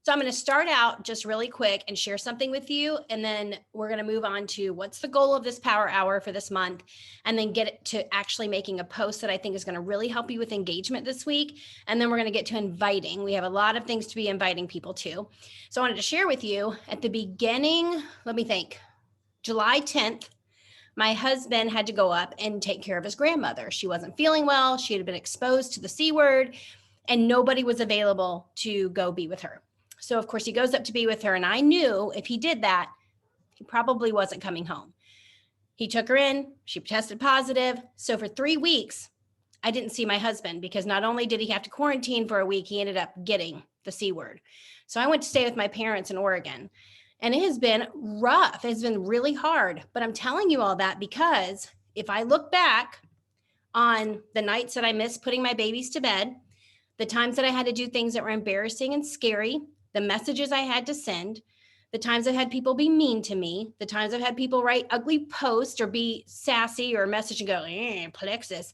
So I'm going to start out just really quick and share something with you. And then we're going to move on to what's the goal of this power hour for this month, and then get it to actually making a post that I think is going to really help you with engagement this week. And then we're going to get to inviting. We have a lot of things to be inviting people to. So I wanted to share with you at the beginning, let me think, July 10th, my husband had to go up and take care of his grandmother. She wasn't feeling well. She had been exposed to the C word, and nobody was available to go be with her. So, of course, he goes up to be with her. And I knew if he did that, he probably wasn't coming home. He took her in. She tested positive. So, for 3 weeks, I didn't see my husband because not only did he have to quarantine for a week, he ended up getting the C word. So, I went to stay with my parents in Oregon. And it has been rough. It has been really hard. But I'm telling you all that because if I look back on the nights that I missed putting my babies to bed, the times that I had to do things that were embarrassing and scary, the messages I had to send, the times I've had people be mean to me, the times I've had people write ugly posts or be sassy or message and go, plexus,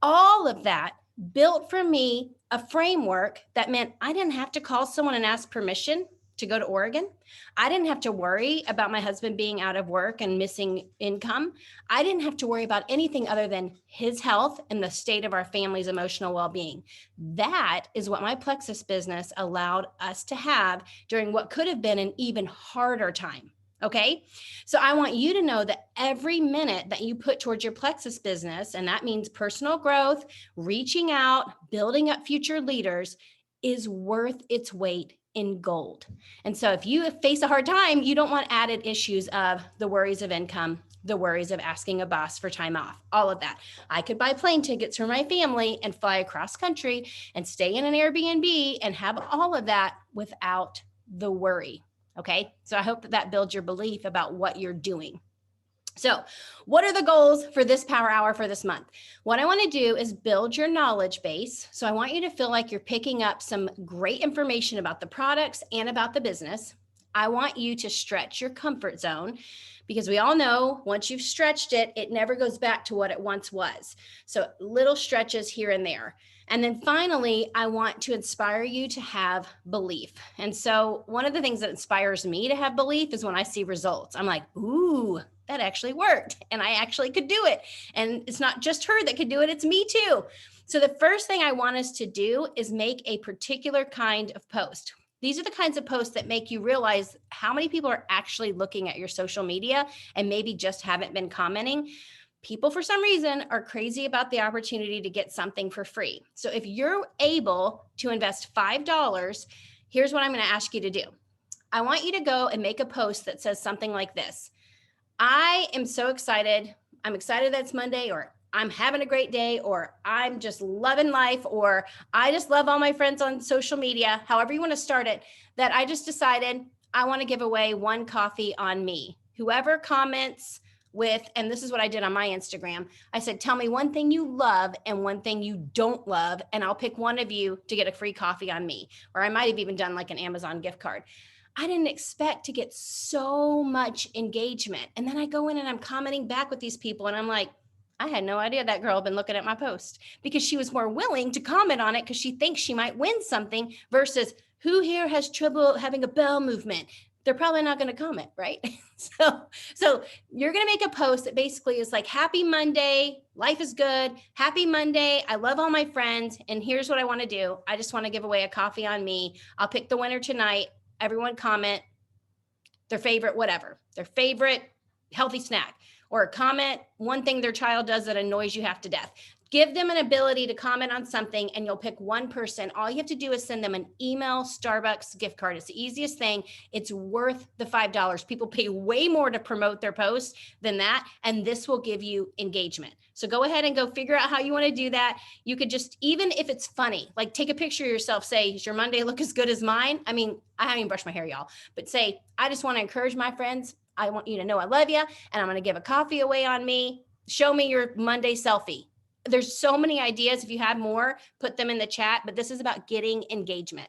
all of that built for me a framework that meant I didn't have to call someone and ask permission to go to Oregon. I didn't have to worry about my husband being out of work and missing income. I didn't have to worry about anything other than his health and the state of our family's emotional well-being. That is what my Plexus business allowed us to have during what could have been an even harder time. Okay. So I want you to know that every minute that you put towards your Plexus business, and that means personal growth, reaching out, building up future leaders, is worth its weight in gold. And so if you face a hard time, you don't want added issues of the worries of income, the worries of asking a boss for time off, all of that. I could buy plane tickets for my family and fly across country and stay in an Airbnb and have all of that without the worry. Okay. So I hope that that builds your belief about what you're doing. So, what are the goals for this power hour for this month? What I want to do is build your knowledge base. So, I want you to feel like you're picking up some great information about the products and about the business. I want you to stretch your comfort zone because we all know once you've stretched it, it never goes back to what it once was. So, little stretches here and there. And then finally, I want to inspire you to have belief. And so, one of the things that inspires me to have belief is when I see results. I'm like, ooh, that actually worked and I actually could do it. And it's not just her that could do it, it's me too. So the first thing I want us to do is make a particular kind of post. These are the kinds of posts that make you realize how many people are actually looking at your social media and maybe just haven't been commenting. People, for some reason, are crazy about the opportunity to get something for free. So if you're able to invest $5, here's what I'm going to ask you to do. I want you to go and make a post that says something like this: I am so excited. I'm excited that it's Monday, or I'm having a great day, or I'm just loving life, or I just love all my friends on social media, however you want to start it, that I just decided I want to give away one coffee on me. Whoever comments with, and this is what I did on my Instagram, I said, tell me one thing you love and one thing you don't love, and I'll pick one of you to get a free coffee on me. Or I might have even done like an Amazon gift card. I didn't expect to get so much engagement. And then I go in and I'm commenting back with these people and I'm like, I had no idea that girl had been looking at my post, because she was more willing to comment on it because she thinks she might win something versus who here has trouble having a bowel movement. They're probably not going to comment, right? So you're going to make a post that basically is like, happy Monday, life is good. Happy Monday. I love all my friends. And here's what I want to do. I just want to give away a coffee on me. I'll pick the winner tonight. Everyone comment their favorite, whatever, their favorite healthy snack, or comment one thing their child does that annoys you half to death. Give them an ability to comment on something and you'll pick one person. All you have to do is send them an email Starbucks gift card. It's the easiest thing. It's worth the $5. People pay way more to promote their posts than that. And this will give you engagement. So go ahead and go figure out how you want to do that. You could just, even if it's funny, like take a picture of yourself, say, does your Monday look as good as mine? I mean, I haven't even brushed my hair, y'all, but say, I just want to encourage my friends. I want you to know I love you, and I'm going to give a coffee away on me. Show me your Monday selfie. There's so many ideas. If you have more, put them in the chat, but this is about getting engagement.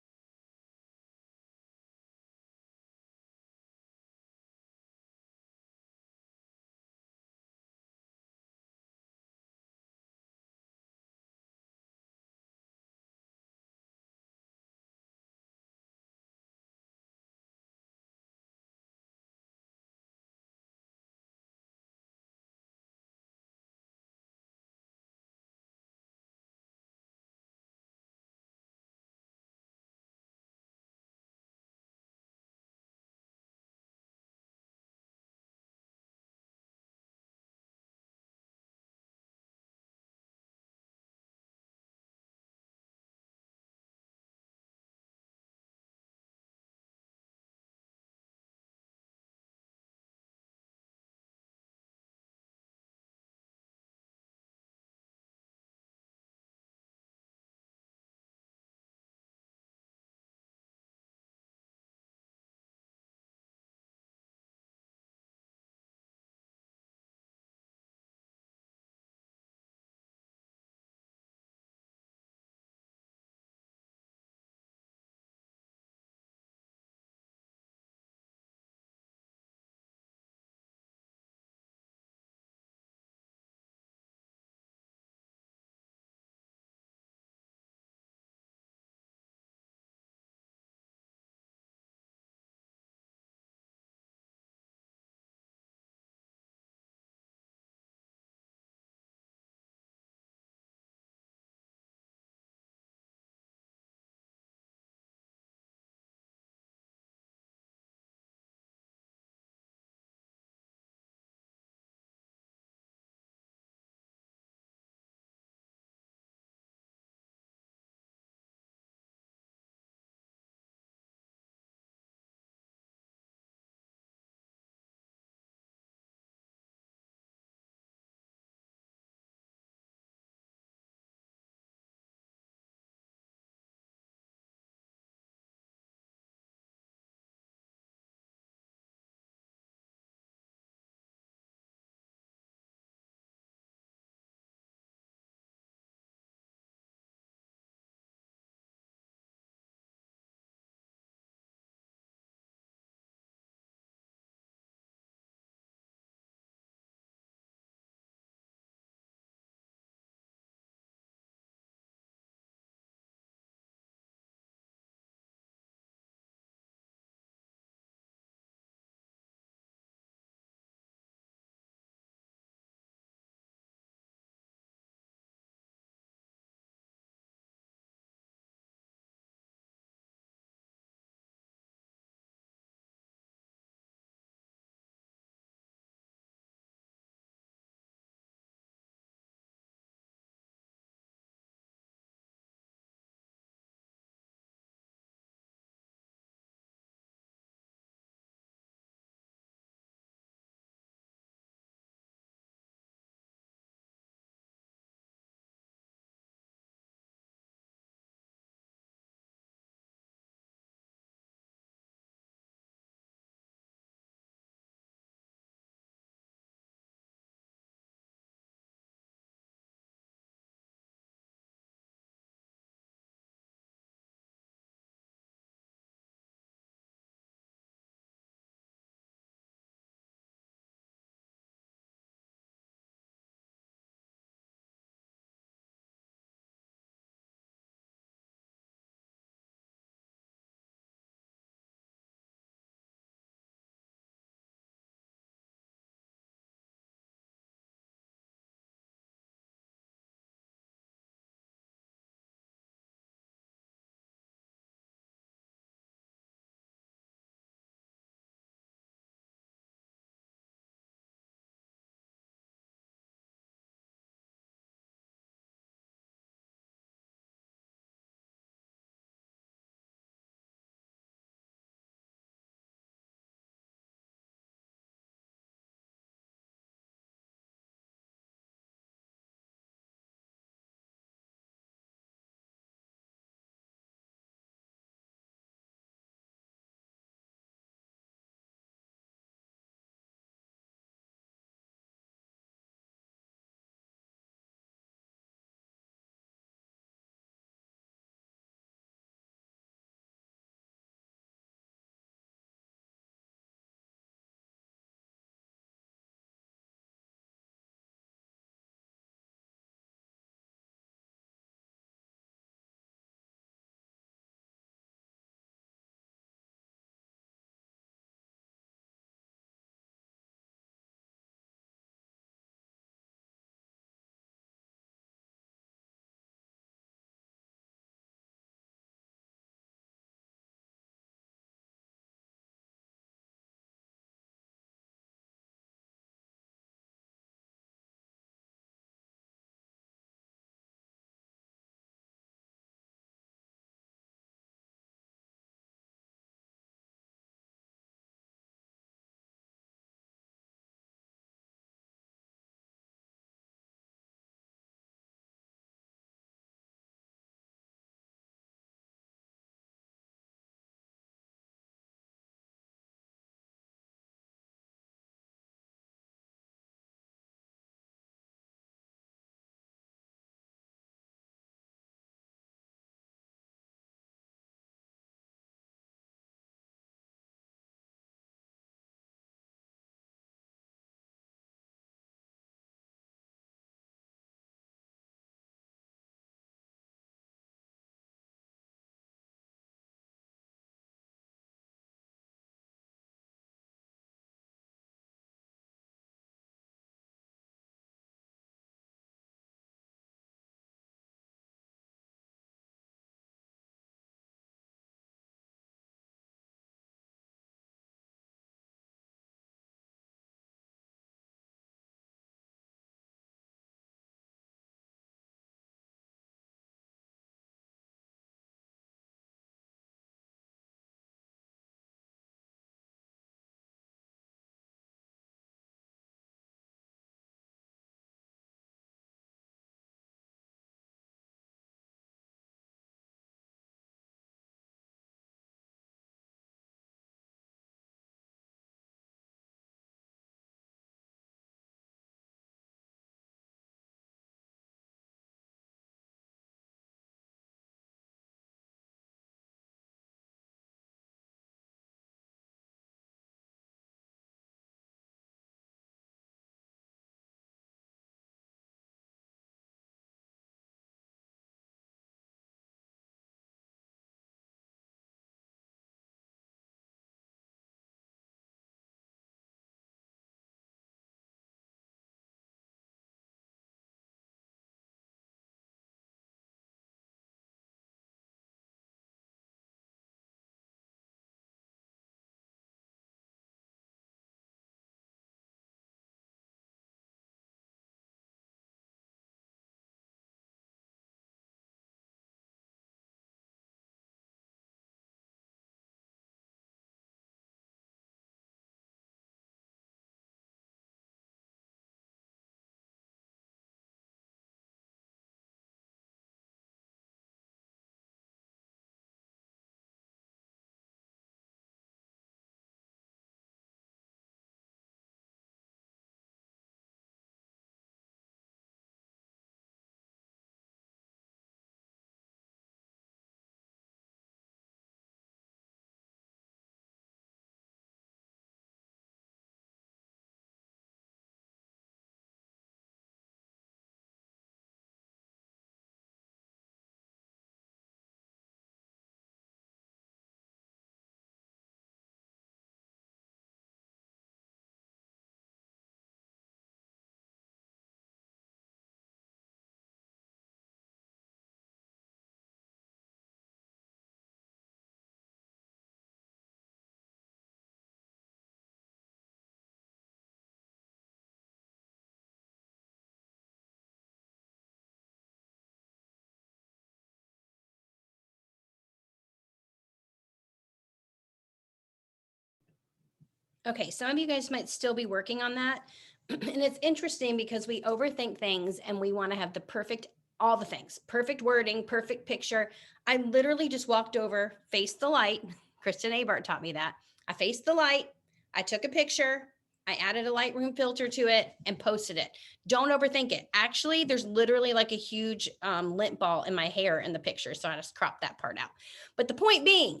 Okay, some of you guys might still be working on that. And it's interesting because we overthink things and we want to have the perfect, all the things, perfect wording, perfect picture. I literally just walked over, faced the light. Kristen Abart taught me that. I faced the light, I took a picture, I added a Lightroom filter to it and posted it. Don't overthink it. Actually, there's literally like a huge lint ball in my hair in the picture. So I just cropped that part out. But the point being,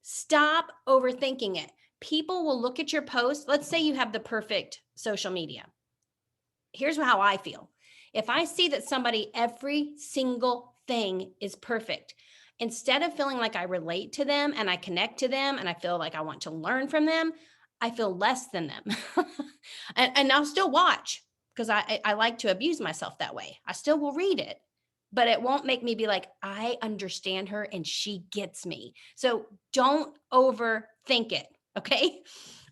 stop overthinking it. People will look at your post. Let's say you have the perfect social media. Here's how I feel. If I see that somebody, every single thing is perfect, instead of feeling like I relate to them and I connect to them and I feel like I want to learn from them, I feel less than them. And I'll still watch because I like to abuse myself that way. I still will read it, but it won't make me be like, I understand her and she gets me. So don't overthink it. Okay.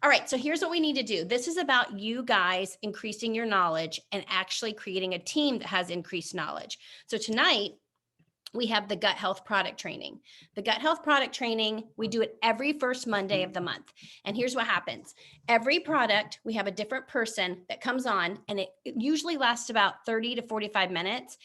All right, so here's what we need to do. This is about you guys increasing your knowledge and actually creating a team that has increased knowledge. So tonight, we have the gut health product training. The gut health product training, we do it every first Monday of the month. And here's what happens. Every product, we have a different person that comes on, and it usually lasts about 30 to 45 minutes.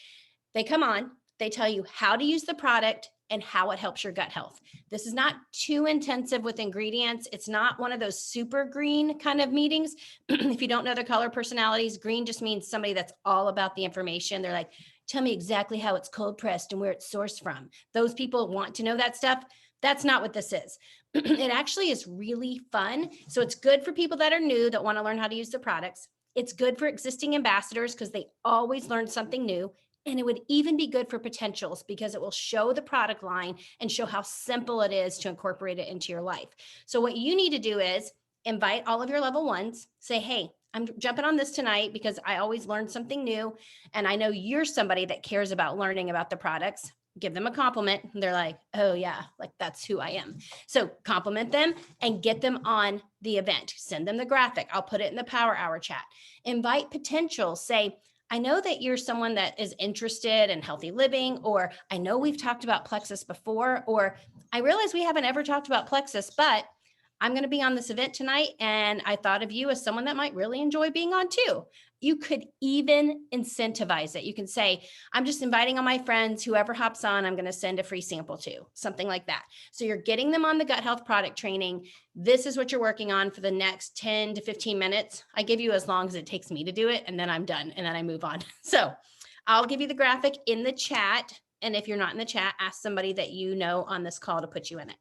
They come on, they tell you how to use the product and how it helps your gut health. This is not too intensive with ingredients. It's not one of those super green kind of meetings. If you don't know their color personalities, green just means somebody that's all about the information. They're like, tell me exactly how it's cold pressed and where it's sourced from. Those people want to know that stuff. That's not what this is. It actually is really fun. So it's good for people that are new that want to learn how to use the products. It's good for existing ambassadors because they always learn something new. And it would even be good for potentials because it will show the product line and show how simple it is to incorporate it into your life. So, what you need to do is invite all of your level ones, say, hey, I'm jumping on this tonight because I always learn something new. And I know you're somebody that cares about learning about the products. Give them a compliment. They're like, oh, yeah, like that's who I am. So, compliment them and get them on the event. Send them the graphic. I'll put it in the Power Hour chat. Invite potentials. Say, I know that you're someone that is interested in healthy living, or I know we've talked about Plexus before, or I realize we haven't ever talked about Plexus, but I'm going to be on this event tonight and I thought of you as someone that might really enjoy being on too. You could even incentivize it. You can say, I'm just inviting all my friends, whoever hops on, I'm going to send a free sample to, something like that. So you're getting them on the gut health product training. This is what you're working on for the next 10 to 15 minutes. I give you as long as it takes me to do it, and then I'm done, and then I move on. So I'll give you the graphic in the chat. And if you're not in the chat, ask somebody that you know on this call to put you in it.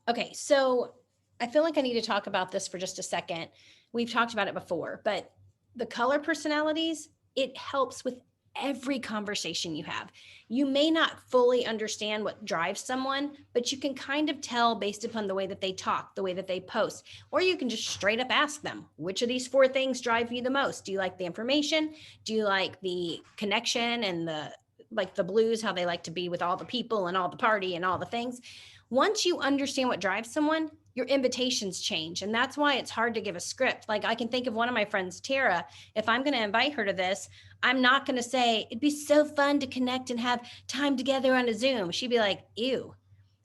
Okay, so I feel like I need to talk about this for just a second. We've talked about it before, but the color personalities, it helps with every conversation you have. You may not fully understand what drives someone, but you can kind of tell based upon the way that they talk, the way that they post, or you can just straight up ask them, which of these four things drive you the most? Do you like the information? Do you like the connection and the blues, how they like to be with all the people and all the party and all the things? Once you understand what drives someone, your invitations change. And that's why it's hard to give a script. Like I can think of one of my friends, Tara. If I'm going to invite her to this, I'm not going to say, it'd be so fun to connect and have time together on a Zoom. She'd be like, ew.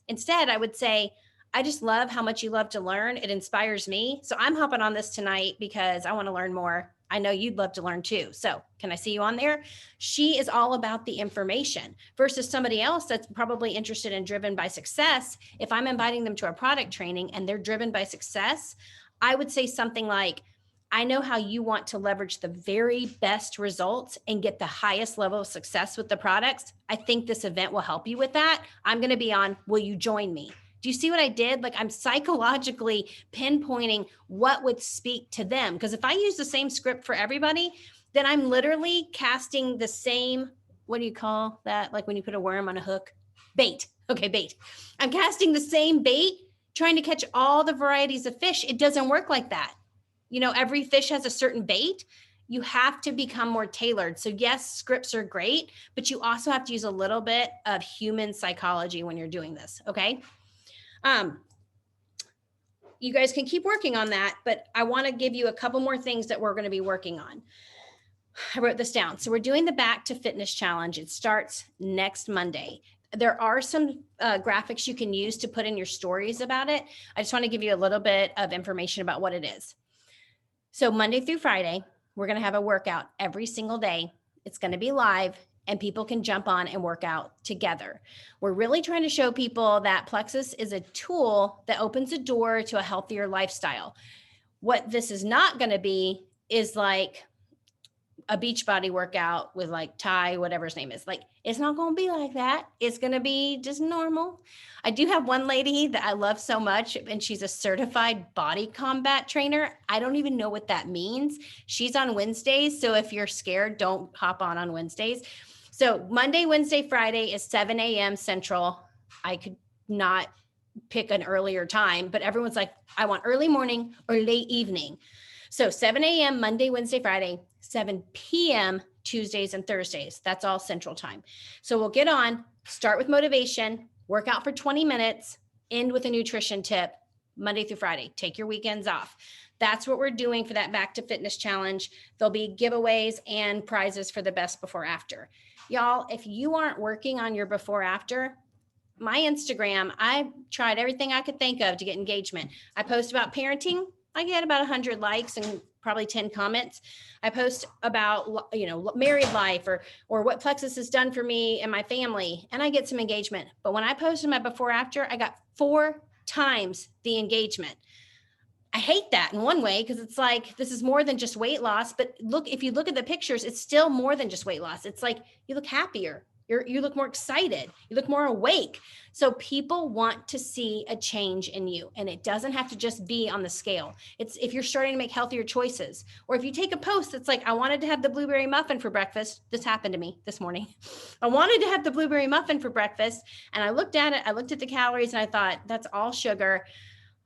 Instead, I would say, I just love how much you love to learn. It inspires me. So I'm hopping on this tonight because I want to learn more. I know you'd love to learn too. So can I see you on there? She is all about the information versus somebody else that's probably interested and driven by success. If I'm inviting them to a product training and they're driven by success, I would say something like, I know how you want to leverage the very best results and get the highest level of success with the products. I think this event will help you with that. I'm going to be on, will you join me? Do you see what I did? Like I'm psychologically pinpointing what would speak to them. Because if I use the same script for everybody, then I'm literally casting the same, what do you call that? Like when you put a worm on a hook? Bait. Okay, bait. I'm casting the same bait, trying to catch all the varieties of fish. It doesn't work like that. You know, every fish has a certain bait. You have to become more tailored. So yes, scripts are great, but you also have to use a little bit of human psychology when you're doing this. Okay. You guys can keep working on that, but I want to give you a couple more things that we're going to be working on. I wrote this down. So we're doing the Back to Fitness Challenge. It starts next Monday. There are some graphics you can use to put in your stories about it. I just want to give you a little bit of information about what it is. So Monday through Friday, we're going to have a workout every single day. It's going to be live and people can jump on and work out together. We're really trying to show people that Plexus is a tool that opens a door to a healthier lifestyle. What this is not going to be is like a Beachbody workout with like Ty, whatever his name is. Like, it's not going to be like that. It's going to be just normal. I do have one lady that I love so much, and she's a certified body combat trainer. I don't even know what that means. She's on Wednesdays. So if you're scared, don't hop on Wednesdays. So Monday, Wednesday, Friday is 7 a.m. Central. I could not pick an earlier time, but everyone's like, I want early morning or late evening. So 7 a.m. Monday, Wednesday, Friday, 7 p.m. Tuesdays and Thursdays. That's all Central Time. So we'll get on, start with motivation, work out for 20 minutes, end with a nutrition tip, Monday through Friday. Take your weekends off. That's what we're doing for that Back to Fitness Challenge. There'll be giveaways and prizes for the best before after. Y'all, if you aren't working on your before after, my Instagram, I tried everything I could think of to get engagement. I post about parenting. I get about 100 likes and probably 10 comments. I post about, married life or what Plexus has done for me and my family, and I get some engagement. But when I posted my before after, I got 4 times the engagement. I hate that in one way because it's like, this is more than just weight loss. But look, if you look at the pictures, it's still more than just weight loss. It's like you look happier. You look more excited. You look more awake. So people want to see a change in you, and it doesn't have to just be on the scale. It's if you're starting to make healthier choices, or if you take a post that's like, I wanted to have the blueberry muffin for breakfast. This happened to me this morning. I wanted to have the blueberry muffin for breakfast, and I looked at it. I looked at the calories, and I thought, that's all sugar.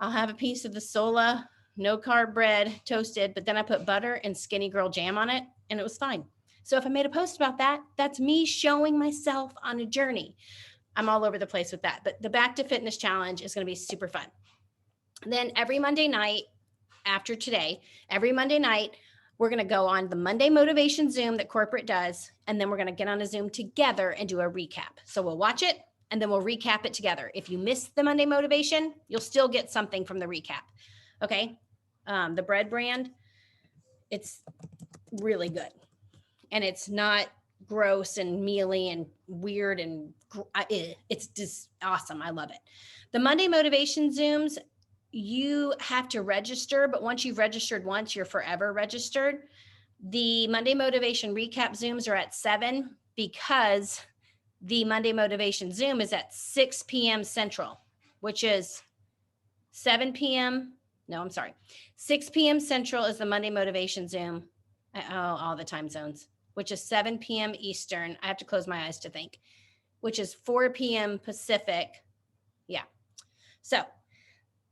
I'll have a piece of the Sola no carb bread toasted, but then I put butter and Skinny Girl jam on it, and it was fine. So if I made a post about that, that's me showing myself on a journey. I'm all over the place with that. But the Back to Fitness Challenge is going to be super fun. And then every Monday night after today, every Monday night, we're going to go on the Monday Motivation Zoom that corporate does. And then we're going to get on a Zoom together and do a recap. So we'll watch it and then we'll recap it together. If you missed the Monday Motivation, you'll still get something from the recap. Okay. The bread brand, it's really good. And it's not gross and mealy and weird and it's just awesome. I love it. The Monday Motivation Zooms, you have to register, but once you've registered once, you're forever registered. The Monday Motivation Recap Zooms are at 7 because the Monday Motivation Zoom is at 6 p.m. Central, which is 7 p.m. No, I'm sorry. 6 p.m. Central is the Monday Motivation Zoom. All the time zones, which is 7 p.m. Eastern. I have to close my eyes to think, which is 4 p.m. Pacific. Yeah. So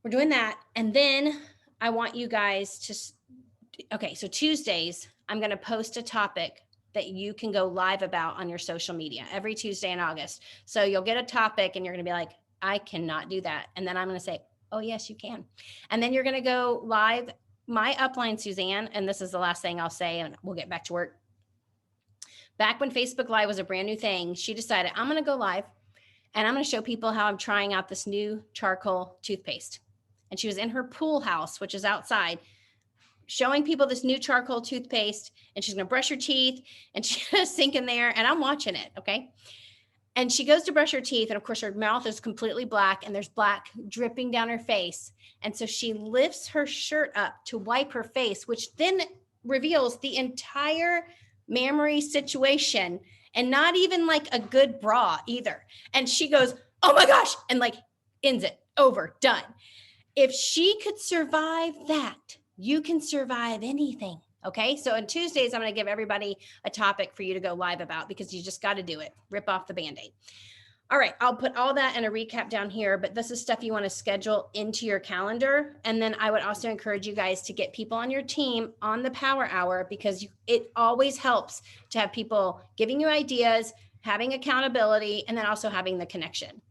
we're doing that. And then I want you guys to, okay, so Tuesdays, I'm going to post a topic that you can go live about on your social media every Tuesday in August. So you'll get a topic and you're going to be like, I cannot do that. And then I'm going to say, oh, yes, you can. And then you're going to go live. My upline, Suzanne, and this is the last thing I'll say, and we'll get back to work. Back when Facebook Live was a brand new thing, she decided, I'm going to go live and I'm going to show people how I'm trying out this new charcoal toothpaste. And she was in her pool house, which is outside, showing people this new charcoal toothpaste, and she's going to brush her teeth and she's going to sink in there, and I'm watching it. Okay. And she goes to brush her teeth, and of course her mouth is completely black and there's black dripping down her face. And so she lifts her shirt up to wipe her face, which then reveals the entire mammary situation, and not even like a good bra either. And she goes, oh my gosh, and like ends it, over, done. If she could survive that, you can survive anything. Okay. So on Tuesdays, I'm going to give everybody a topic for you to go live about, because you just got to do it. Rip off the Band-Aid. All right. I'll put all that in a recap down here, but this is stuff you want to schedule into your calendar. And then I would also encourage you guys to get people on your team on the Power Hour, because it always helps to have people giving you ideas, having accountability, and then also having the connection.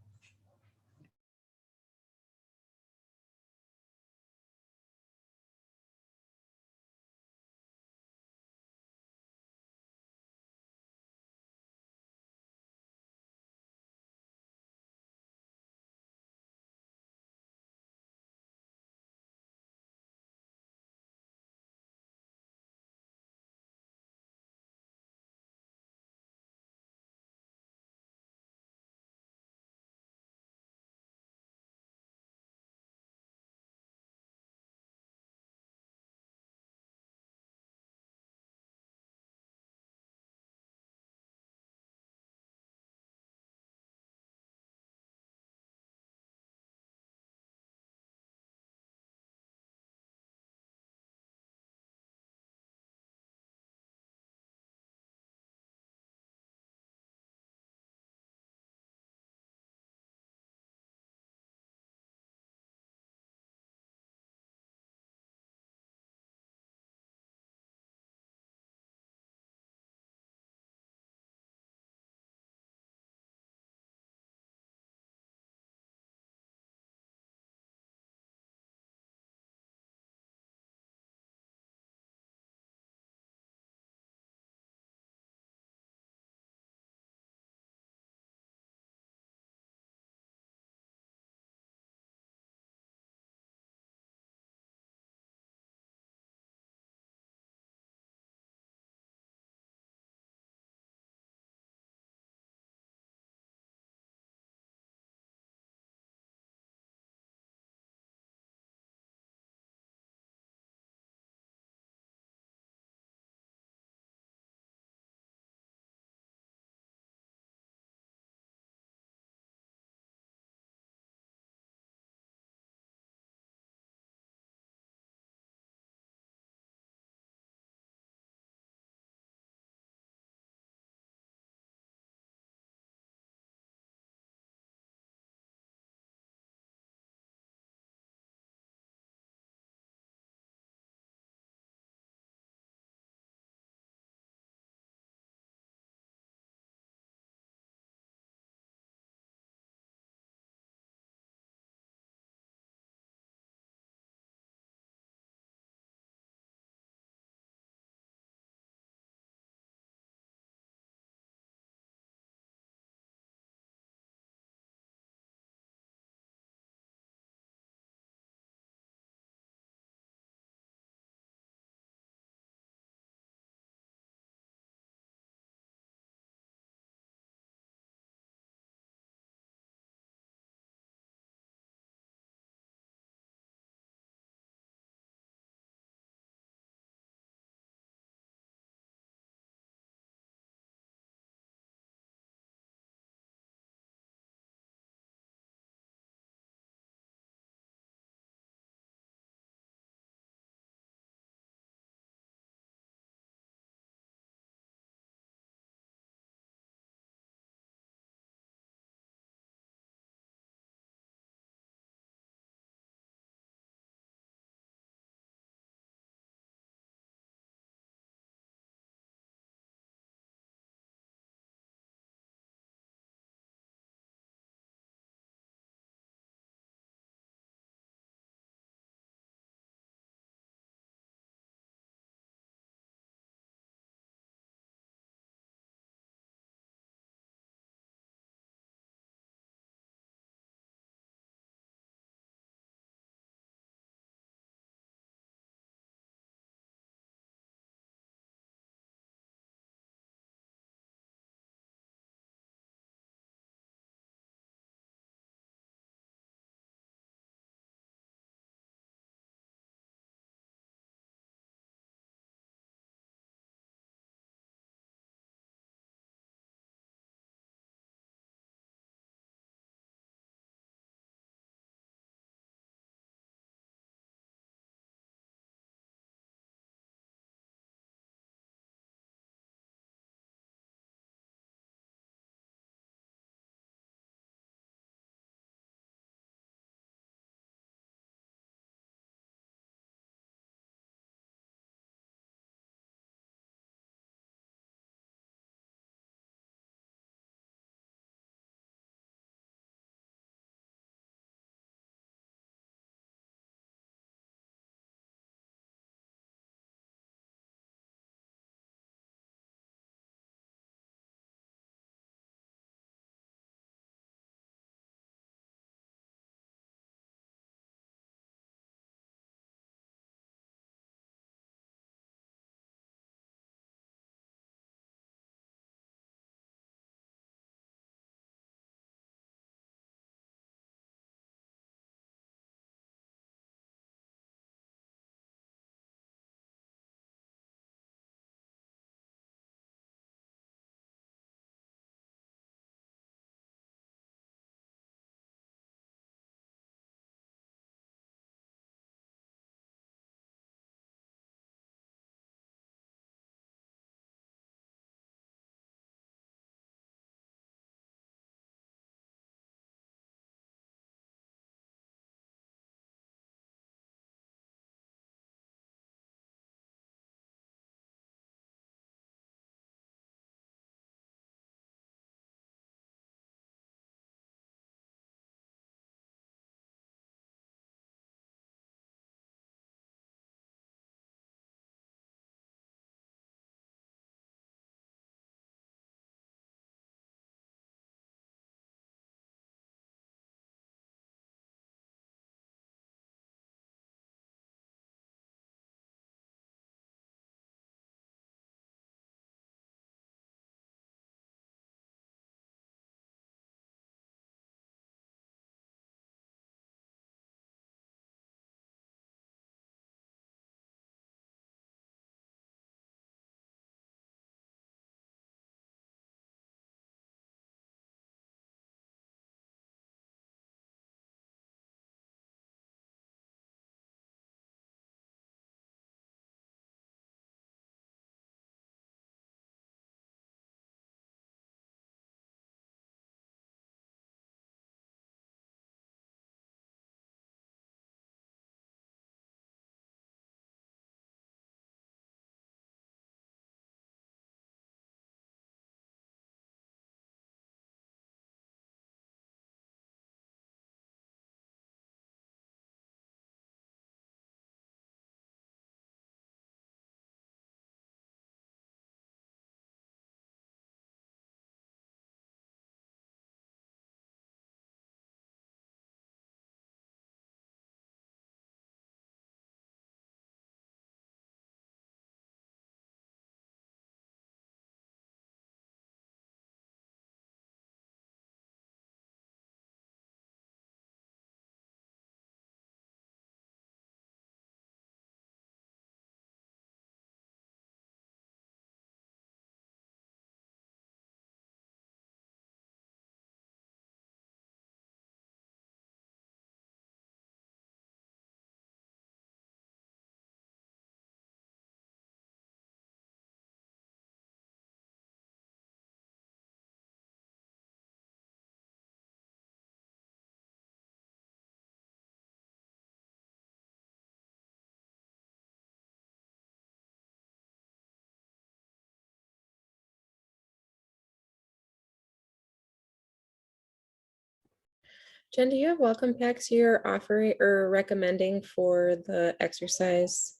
Jen, do you have welcome packs you're offering or recommending for the exercise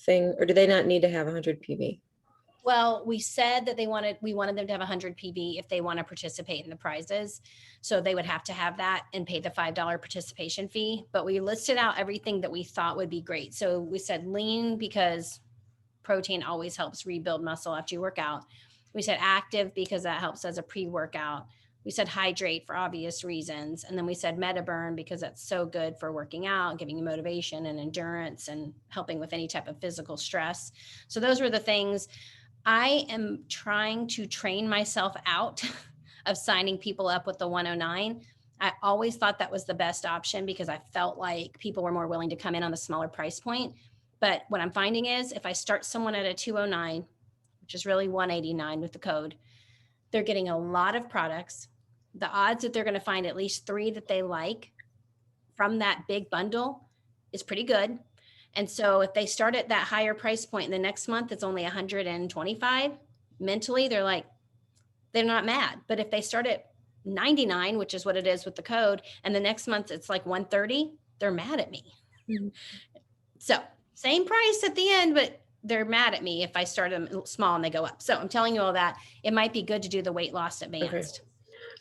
thing, or do they not need to have 100 PV? Well, we said that we wanted them to have 100 PV if they want to participate in the prizes. So they would have to have that and pay the $5 participation fee. But we listed out everything that we thought would be great. So we said lean because protein always helps rebuild muscle after you work out. We said active because that helps as a pre-workout. We said hydrate for obvious reasons. And then we said MetaBurn because that's so good for working out, giving you motivation and endurance and helping with any type of physical stress. So those were the things. I am trying to train myself out of signing people up with the 109. I always thought that was the best option because I felt like people were more willing to come in on the smaller price point. But what I'm finding is if I start someone at a 209, which is really 189 with the code, they're getting a lot of products. The odds that they're going to find at least 3 that they like from that big bundle is pretty good. And so if they start at that higher price point and the next month it's only 125, mentally they're not mad. But if they start at 99, which is what it is with the code, and the next month it's like 130, they're mad at me. Mhm. So same price at the end, but they're mad at me if I start them small and they go up. So I'm telling you all that it might be good to do the weight loss advanced.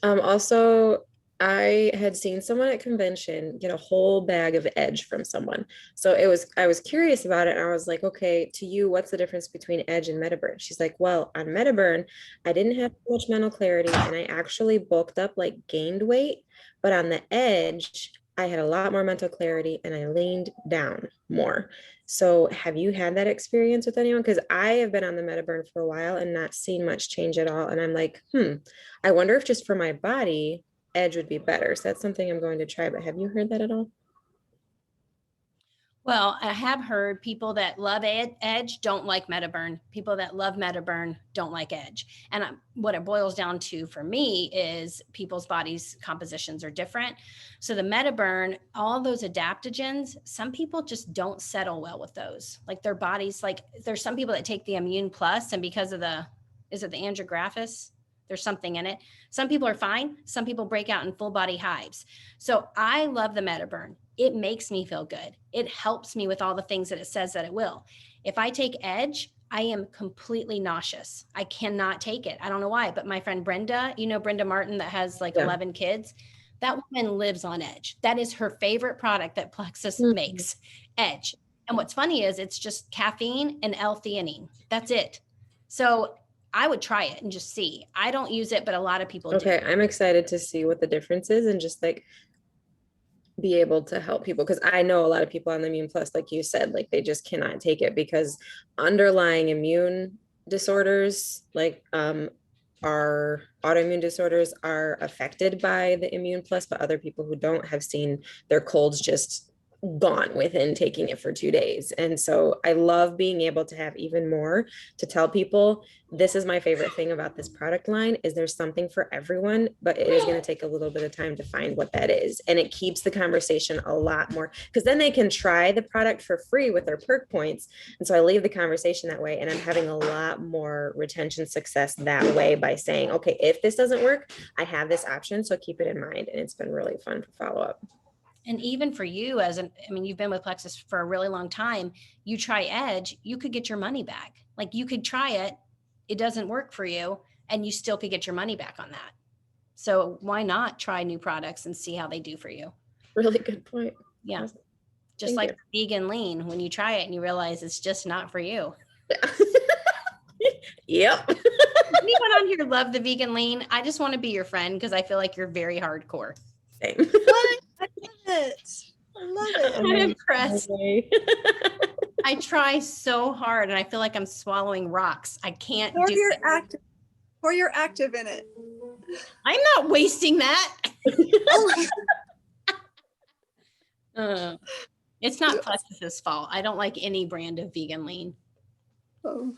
Also, I had seen someone at convention get a whole bag of Edge from someone. So I was curious about it and I was like, okay, to you, what's the difference between Edge and MetaBurn? She's like, well, on MetaBurn, I didn't have much mental clarity and I actually bulked up, like gained weight. But on the Edge, I had a lot more mental clarity and I leaned down more. So have you had that experience with anyone? Because I have been on the MetaBurn for a while and not seen much change at all. And I'm like, I wonder if just for my body, Edge would be better. So that's something I'm going to try. But have you heard that at all? Well, I have heard people that love Edge don't like MetaBurn. People that love MetaBurn don't like Edge. And what it boils down to for me is people's bodies' compositions are different. So the MetaBurn, all those adaptogens, some people just don't settle well with those. Like their bodies, like there's some people that take the Immune Plus, and because of is it the andrographis? There's something in it. Some people are fine. Some people break out in full body hives. So I love the MetaBurn. It makes me feel good. It helps me with all the things that it says that it will. If I take Edge, I am completely nauseous. I cannot take it. I don't know why, but my friend Brenda, Brenda Martin that has like Yeah. 11 kids, that woman lives on Edge. That is her favorite product that Plexus Mhm. makes, Edge. And what's funny is it's just caffeine and L-theanine. That's it. So I would try it and just see. I don't use it, but a lot of people do. Okay, I'm excited to see what the difference is and just like be able to help people because I know a lot of people on the Immune Plus, like you said, like they just cannot take it because underlying immune disorders, like our autoimmune disorders, are affected by the Immune Plus, but other people who don't have seen their colds just gone within taking it for 2 days. And so I love being able to have even more to tell people this is my favorite thing about this product line is there's something for everyone, but it is going to take a little bit of time to find what that is. And it keeps the conversation a lot more because then they can try the product for free with their perk points. And so I leave the conversation that way and I'm having a lot more retention success that way by saying, okay, if this doesn't work, I have this option. So keep it in mind. And it's been really fun to follow up. And even for you you've been with Plexus for a really long time, you try Edge, you could get your money back. Like you could try it, it doesn't work for you, and you still could get your money back on that. So why not try new products and see how they do for you? Really good point. Yeah. Awesome. Just Thank like the vegan lean, when you try it and you realize it's just not for you. Yep. Anyone on here love the vegan lean? I just want to be your friend because I feel like you're very hardcore. Same. What? I love it. I love it. I'm impressed. Okay. I try so hard and I feel like I'm swallowing rocks. I can't Or do you're it. active. Or you're active in it. I'm not wasting that. Oh, It's not Plexus's fault. I don't like any brand of vegan lean. oh.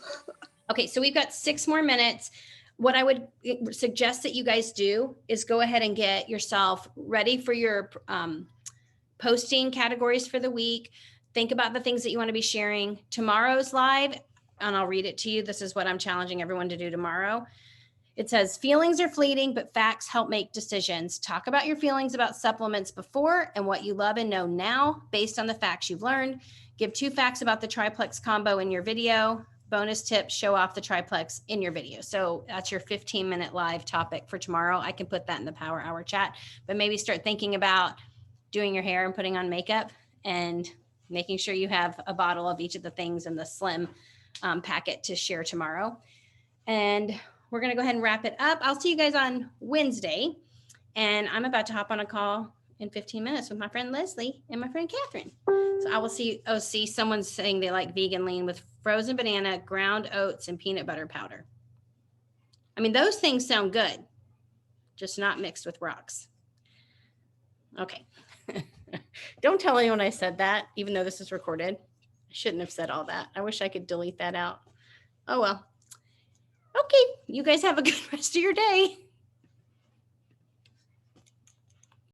Okay, so we've got 6 more minutes. What I would suggest that you guys do is go ahead and get yourself ready for your posting categories for the week. Think about the things that you want to be sharing. Tomorrow's live, and I'll read it to you. This is what I'm challenging everyone to do tomorrow. It says feelings are fleeting, but facts help make decisions. Talk about your feelings about supplements before and what you love and know now based on the facts you've learned. Give 2 facts about the triplex combo in your video. Bonus tips, show off the triplex in your video. So that's your 15-minute live topic for tomorrow. I can put that in the Power Hour chat, but maybe start thinking about doing your hair and putting on makeup and making sure you have a bottle of each of the things in the slim packet to share tomorrow. And we're going to go ahead and wrap it up. I'll see you guys on Wednesday. And I'm about to hop on a call in 15 minutes with my friend Leslie and my friend Catherine. So I will see, someone's saying they like vegan lean with frozen banana, ground oats, and peanut butter powder. I mean, those things sound good, just not mixed with rocks. Okay. Don't tell anyone I said that, even though this is recorded. I shouldn't have said all that. I wish I could delete that out. Oh, well. Okay. You guys have a good rest of your day.